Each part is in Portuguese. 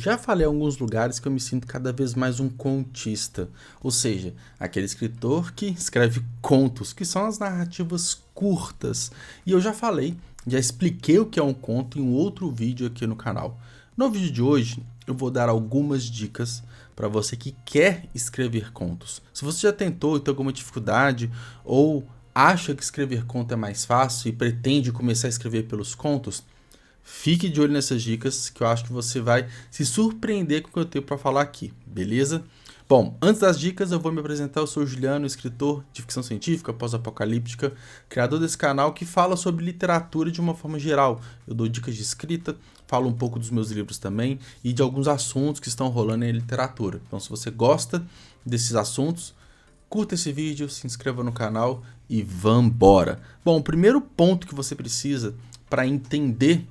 Já falei em alguns lugares que eu me sinto cada vez mais um contista, ou seja, aquele escritor que escreve contos, que são as narrativas curtas. E eu já expliquei o que é um conto em um outro vídeo aqui no canal. No vídeo de hoje, eu vou dar algumas dicas para você que quer escrever contos. Se você já tentou e tem alguma dificuldade, ou acha que escrever conto é mais fácil e pretende começar a escrever pelos contos, fique de olho nessas dicas que eu acho que você vai se surpreender com o que eu tenho para falar aqui, beleza? Bom, antes das dicas eu vou me apresentar. Eu sou o Juliano, escritor de ficção científica, pós-apocalíptica, criador desse canal que fala sobre literatura de uma forma geral. Eu dou dicas de escrita, falo um pouco dos meus livros também e de alguns assuntos que estão rolando em literatura. Então, se você gosta desses assuntos, curta esse vídeo, se inscreva no canal e vambora! Bom, o primeiro ponto que você precisa para entender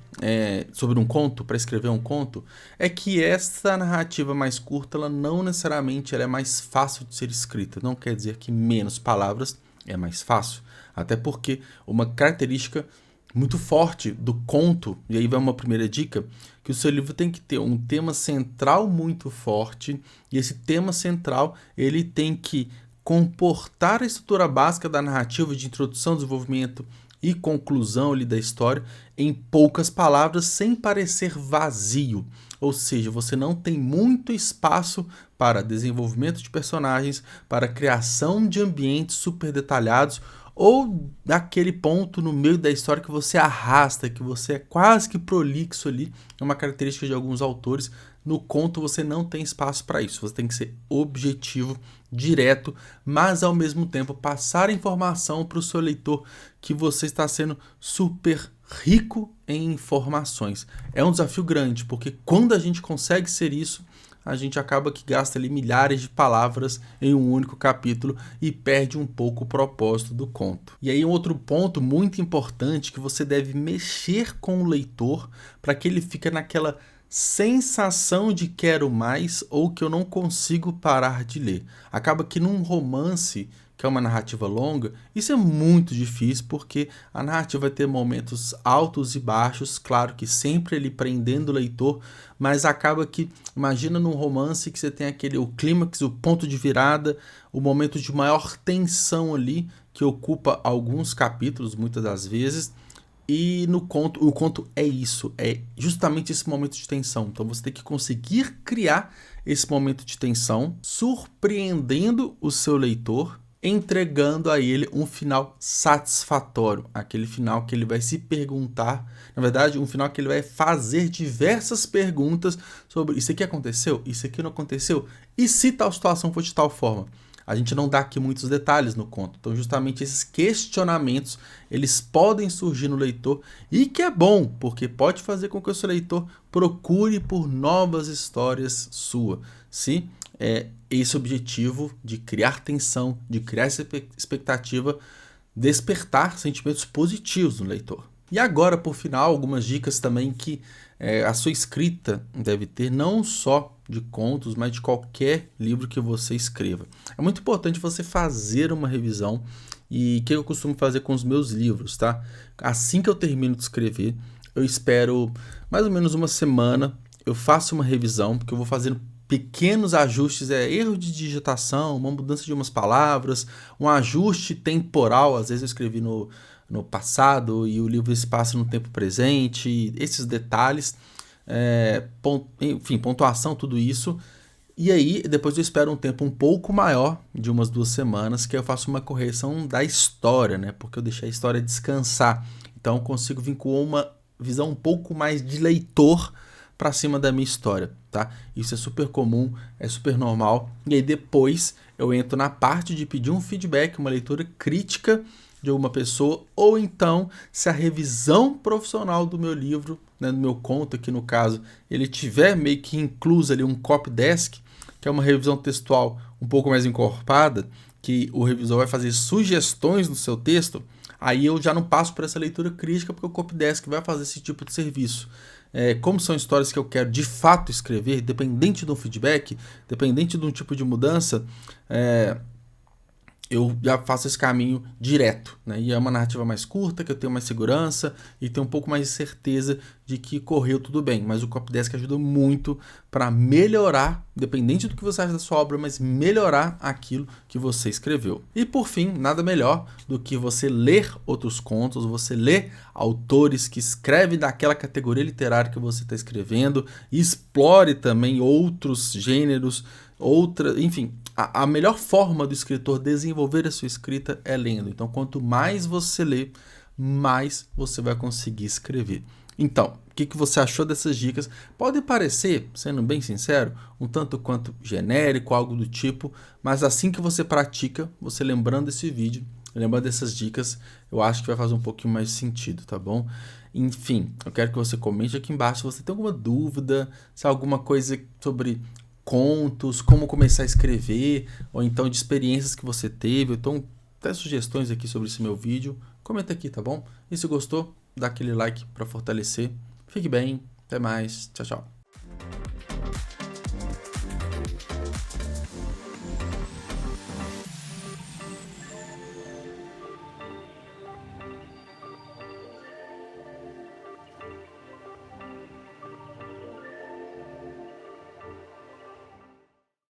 sobre um conto, para escrever um conto, é que essa narrativa mais curta, ela não necessariamente ela é mais fácil de ser escrita. Não quer dizer que menos palavras é mais fácil. Até porque uma característica muito forte do conto, e aí vai uma primeira dica, que o seu livro tem que ter um tema central muito forte, e esse tema central ele tem que comportar a estrutura básica da narrativa de introdução, desenvolvimento e conclusão ali da história em poucas palavras, sem parecer vazio. Ou seja, você não tem muito espaço para desenvolvimento de personagens, para criação de ambientes super detalhados, ou daquele ponto no meio da história que você arrasta, que você é quase que prolixo ali. É uma característica de alguns autores. No conto você não tem espaço para isso, você tem que ser objetivo, direto, mas ao mesmo tempo passar a informação para o seu leitor que você está sendo super rico em informações. É um desafio grande, porque quando a gente consegue ser isso, a gente acaba que gasta ali milhares de palavras em um único capítulo e perde um pouco o propósito do conto. E aí um outro ponto muito importante que você deve mexer com o leitor para que ele fique naquela sensação de quero mais ou que eu não consigo parar de ler. Acaba que num romance, que é uma narrativa longa, isso é muito difícil porque a narrativa vai ter momentos altos e baixos, claro que sempre ele prendendo o leitor, mas acaba que, imagina num romance que você tem o clímax, o ponto de virada, o momento de maior tensão ali, que ocupa alguns capítulos muitas das vezes. E no conto, o conto é isso, é justamente esse momento de tensão. Então você tem que conseguir criar esse momento de tensão, surpreendendo o seu leitor, entregando a ele um final satisfatório. Aquele final que ele vai se perguntar, na verdade, um final que ele vai fazer diversas perguntas sobre isso aqui aconteceu, isso aqui não aconteceu, e se tal situação for de tal forma. A gente não dá aqui muitos detalhes no conto. Então, justamente esses questionamentos, eles podem surgir no leitor e que é bom, porque pode fazer com que o seu leitor procure por novas histórias suas. Se é esse objetivo de criar tensão, de criar essa expectativa, despertar sentimentos positivos no leitor. E agora, por final, algumas dicas também que a sua escrita deve ter, não só de contos, mas de qualquer livro que você escreva. É muito importante você fazer uma revisão, e o que eu costumo fazer com os meus livros, tá? Assim que eu termino de escrever, eu espero mais ou menos uma semana, eu faço uma revisão, porque eu vou fazendo pequenos ajustes, erro de digitação, uma mudança de umas palavras, um ajuste temporal, às vezes eu escrevi no passado e o livro se passa no tempo presente, esses detalhes, enfim, pontuação, tudo isso. E aí, depois eu espero um tempo um pouco maior, de umas 2 semanas, que eu faço uma correção da história, né? Porque eu deixei a história descansar. Então eu consigo vir com uma visão um pouco mais de leitor para cima da minha história, tá? Isso é super comum, é super normal. E aí depois eu entro na parte de pedir um feedback, uma leitura crítica de alguma pessoa, ou então se a revisão profissional do meu livro, né, do meu conto aqui no caso, ele tiver meio que incluso ali um copy desk, que é uma revisão textual um pouco mais encorpada, que o revisor vai fazer sugestões no seu texto, aí eu já não passo por essa leitura crítica, porque o copy desk vai fazer esse tipo de serviço. Como são histórias que eu quero de fato escrever, dependente do feedback, dependente de um tipo de mudança, eu já faço esse caminho direto, né? E é uma narrativa mais curta, que eu tenho mais segurança e tenho um pouco mais de certeza de que correu tudo bem. Mas o Copydesk ajuda muito para melhorar, independente do que você acha da sua obra, mas melhorar aquilo que você escreveu. E por fim, nada melhor do que você ler outros contos, você ler autores que escrevem daquela categoria literária que você está escrevendo, e explore também outros gêneros, enfim, a melhor forma do escritor desenvolver a sua escrita é lendo. Então, quanto mais você lê, mais você vai conseguir escrever. Então, o que você achou dessas dicas? Pode parecer, sendo bem sincero, um tanto quanto genérico, algo do tipo, mas assim que você pratica, você lembrando desse vídeo, lembrando dessas dicas, eu acho que vai fazer um pouquinho mais de sentido, tá bom? Enfim, eu quero que você comente aqui embaixo se você tem alguma dúvida, se há alguma coisa sobre contos, como começar a escrever, ou então de experiências que você teve, então até sugestões aqui sobre esse meu vídeo, comenta aqui, tá bom? E se gostou, dá aquele like para fortalecer. Fique bem, até mais, tchau, tchau.